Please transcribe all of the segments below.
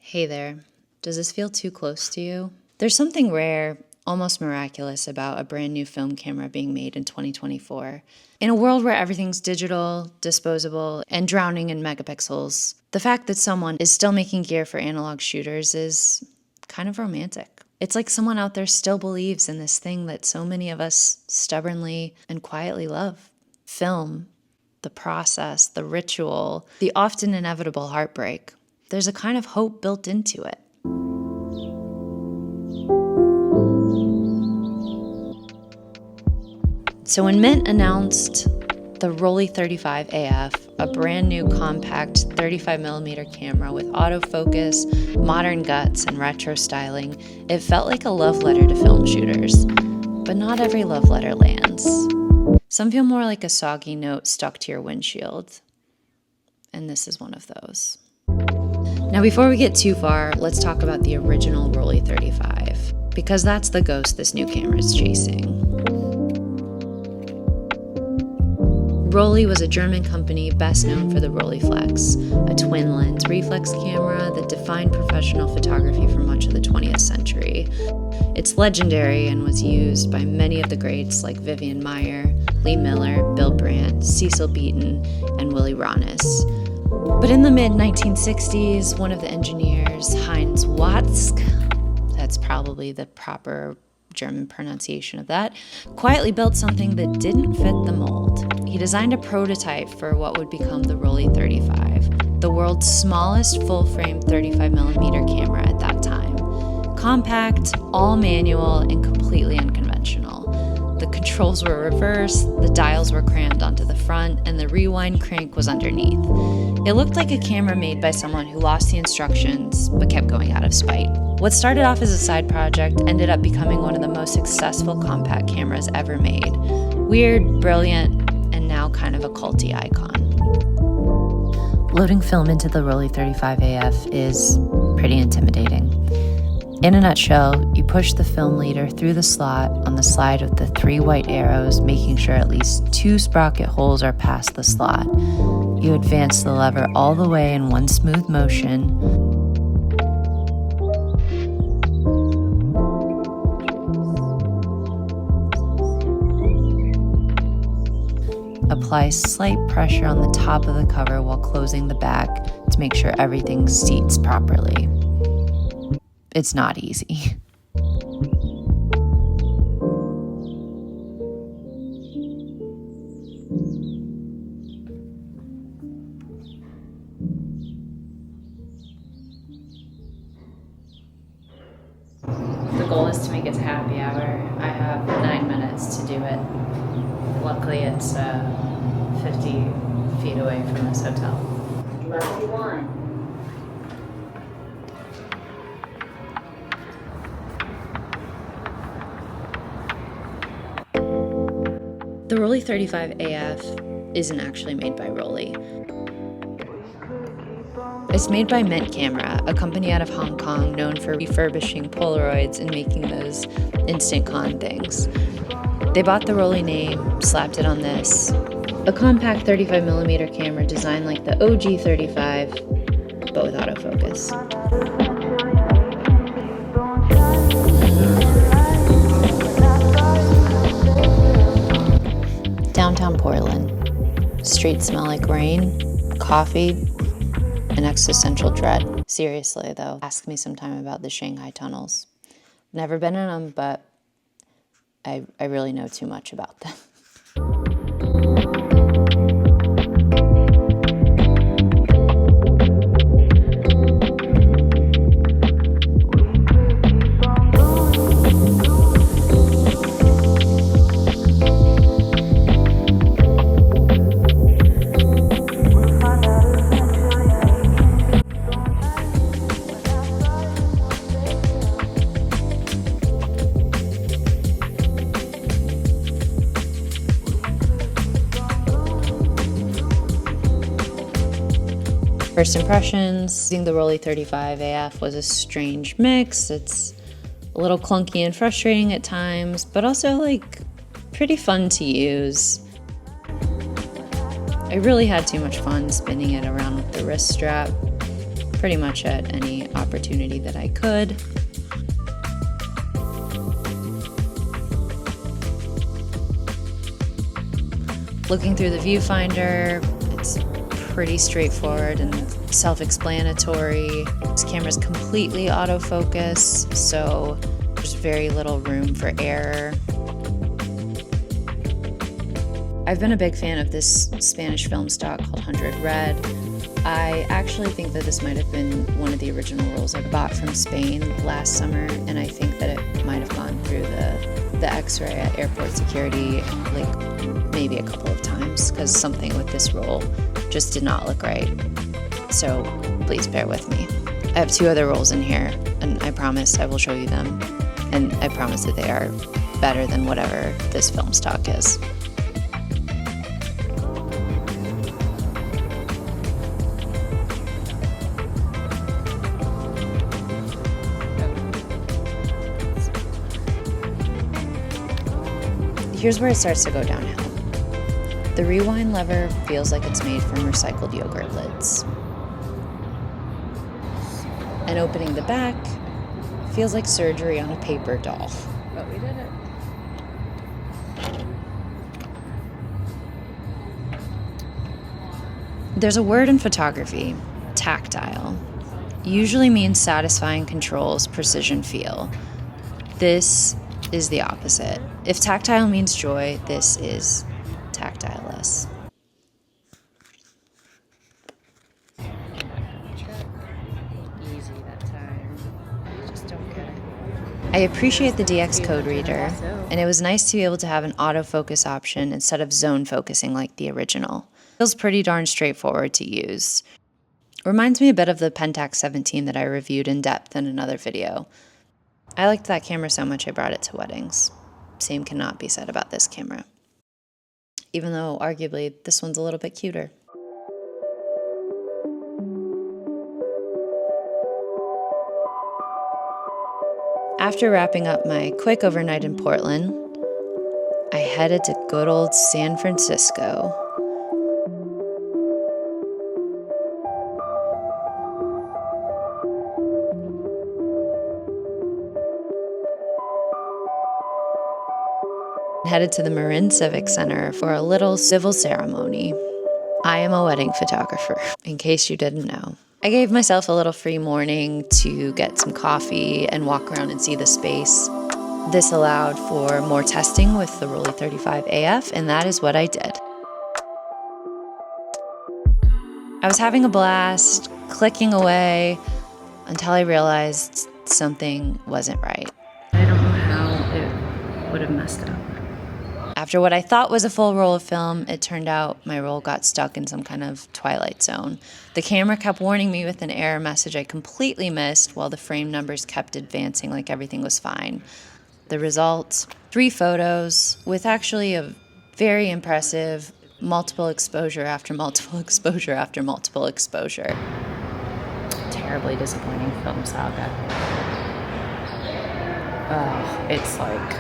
Hey there, does this feel too close to you? There's something rare, almost miraculous about a brand new film camera being made in 2024. In a world where everything's digital, disposable, and drowning in megapixels, the fact that someone is still making gear for analog shooters is kind of romantic. It's like someone out there still believes in this thing that so many of us stubbornly and quietly love. Film, the process, the ritual, the often inevitable heartbreak. There's a kind of hope built into it. So when Mint announced the Rollei 35af, a brand new compact 35mm camera with autofocus, modern guts, and retro styling, it felt like a love letter to film shooters. But not every love letter lands. Some feel more like a soggy note stuck to your windshield. And this is one of those. Now, before we get too far, let's talk about the original Rollei 35, because that's the ghost this new camera is chasing. Rollei was a German company best known for the Rollei Flex, a twin-lens reflex camera that defined professional photography for much of the 20th century. It's legendary and was used by many of the greats like Vivian Maier, Lee Miller, Bill Brandt, Cecil Beaton, and Willy Ronis. But in the mid-1960s, one of the engineers, Heinz Watzke, that's probably the proper German pronunciation of that, quietly built something that didn't fit the mold. He designed a prototype for what would become the Rollei 35, the world's smallest full-frame 35mm camera at that time. Compact, all manual, and completely unconventional. The controls were reversed, the dials were crammed onto the front, and the rewind crank was underneath. It looked like a camera made by someone who lost the instructions but kept going out of spite. What started off as a side project ended up becoming one of the most successful compact cameras ever made. Weird, brilliant, and now kind of a culty icon. Loading film into the Rollei 35af is pretty intimidating. In a nutshell, you push the film leader through the slot on the side with the 3 white arrows, making sure at least 2 sprocket holes are past the slot. You advance the lever all the way in one smooth motion. Apply slight pressure on the top of the cover while closing the back to make sure everything seats properly. It's not easy. The goal is to make it to happy hour. I have 9 minutes to do it. Luckily, it's 50 feet away from this hotel. Lucky one. The Rollei 35af isn't actually made by Rollei. It's made by Mint Camera, a company out of Hong Kong known for refurbishing Polaroids and making those instant con things. They bought the Rollei name, slapped it on this, a compact 35mm camera designed like the OG 35, but with autofocus. Downtown Portland. Streets smell like rain, coffee, and existential dread. Seriously, though, ask me sometime about the Shanghai tunnels. Never been in them, but I really know too much about them. First impressions, using the Rollei 35af was a strange mix. It's a little clunky and frustrating at times, but also like pretty fun to use. I really had too much fun spinning it around with the wrist strap. pretty much at any opportunity that I could. Looking through the viewfinder, it's pretty straightforward and self-explanatory. This camera's completely autofocus, so there's very little room for error. I've been a big fan of this Spanish film stock called 100 Red. I actually think that this might have been one of the original rolls I bought from Spain last summer, and I think that it might have gone through the X-ray at airport security like maybe a couple of times, because something with this roll just did not look right. So please bear with me. I have 2 other rolls in here, and I promise I will show you them, and I promise that they are better than whatever this film stock is. Here's where it starts to go downhill. The rewind lever feels like it's made from recycled yogurt lids. And opening the back feels like surgery on a paper doll. But we did it. There's a word in photography, tactile. Usually means satisfying controls, precision feel. This is the opposite. If tactile means joy, this is tactileless. Easy that time. Just don't get it. I appreciate the DX code reader, and it was nice to be able to have an autofocus option instead of zone focusing like the original. Feels pretty darn straightforward to use. Reminds me a bit of the Pentax 17 that I reviewed in depth in another video. I liked that camera so much I brought it to weddings. Same cannot be said about this camera. Even though, arguably, this one's a little bit cuter. After wrapping up my quick overnight in Portland, I headed to good old San Francisco. Headed to the Marin Civic Center for a little civil ceremony. I am a wedding photographer, in case you didn't know. I gave myself a little free morning to get some coffee and walk around and see the space. This allowed for more testing with the Rollei 35af, and that is what I did. I was having a blast, clicking away, until I realized something wasn't right. I don't know how it would have messed up. After what I thought was a full roll of film, it turned out my roll got stuck in some kind of twilight zone. The camera kept warning me with an error message I completely missed, while the frame numbers kept advancing like everything was fine. The result, 3 photos with actually a very impressive multiple exposure after multiple exposure after multiple exposure. Terribly disappointing film saga. Oh, it's like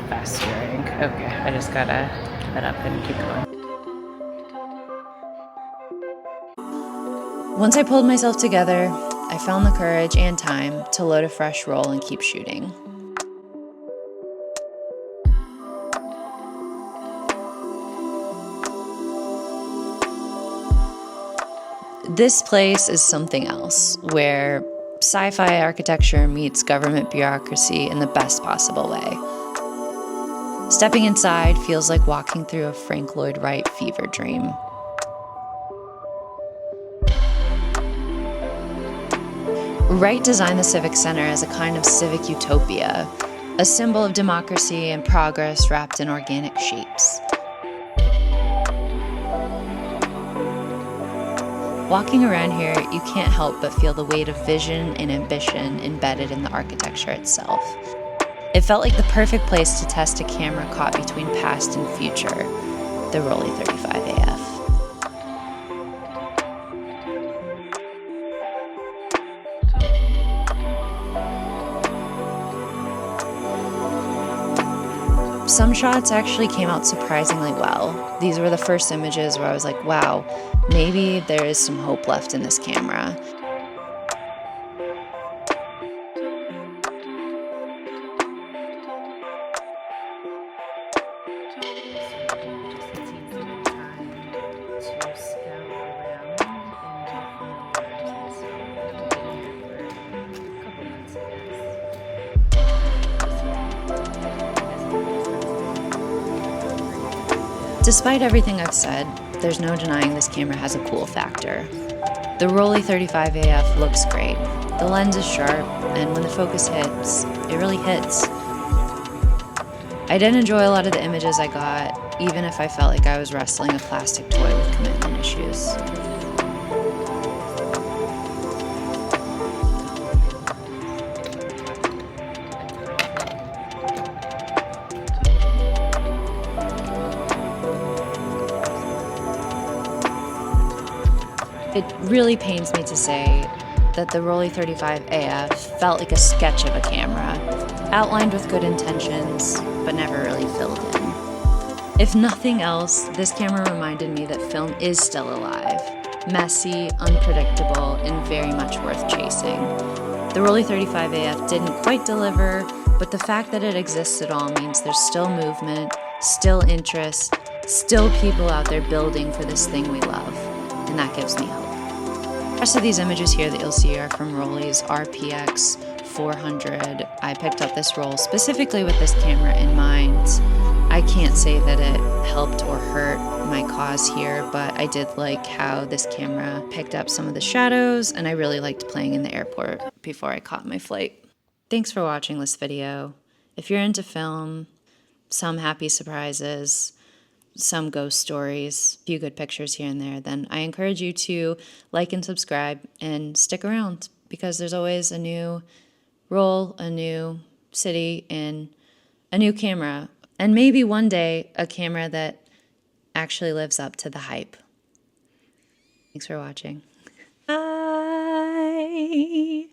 festering. Okay, I just gotta give it up and keep going. Once I pulled myself together, I found the courage and time to load a fresh roll and keep shooting. This place is something else, where sci-fi architecture meets government bureaucracy in the best possible way. Stepping inside feels like walking through a Frank Lloyd Wright fever dream. Wright designed the Civic Center as a kind of civic utopia, a symbol of democracy and progress wrapped in organic shapes. Walking around here, you can't help but feel the weight of vision and ambition embedded in the architecture itself. It felt like the perfect place to test a camera caught between past and future, the Rollei 35af. Some shots actually came out surprisingly well. These were the first images where I was like, wow, maybe there is some hope left in this camera. Despite everything I've said, there's no denying this camera has a cool factor. The Rollei 35af looks great. The lens is sharp, and when the focus hits, it really hits. I did enjoy a lot of the images I got, even if I felt like I was wrestling a plastic toy with commitment issues. It really pains me to say that the Rollei 35af felt like a sketch of a camera, outlined with good intentions, but never really filled in. If nothing else, this camera reminded me that film is still alive, messy, unpredictable, and very much worth chasing. The Rollei 35af didn't quite deliver, but the fact that it exists at all means there's still movement, still interest, still people out there building for this thing we love, and that gives me hope. The rest of these images here that you'll see are from Rollei's RPX 400. I picked up this roll specifically with this camera in mind. I can't say that it helped or hurt my cause here, but I did like how this camera picked up some of the shadows, and I really liked playing in the airport before I caught my flight. Thanks for watching this video. If you're into film, some happy surprises, some ghost stories, a few good pictures here and there, then I encourage you to like and subscribe and stick around, because there's always a new roll, a new city, and a new camera. And maybe one day, a camera that actually lives up to the hype. Thanks for watching. Bye.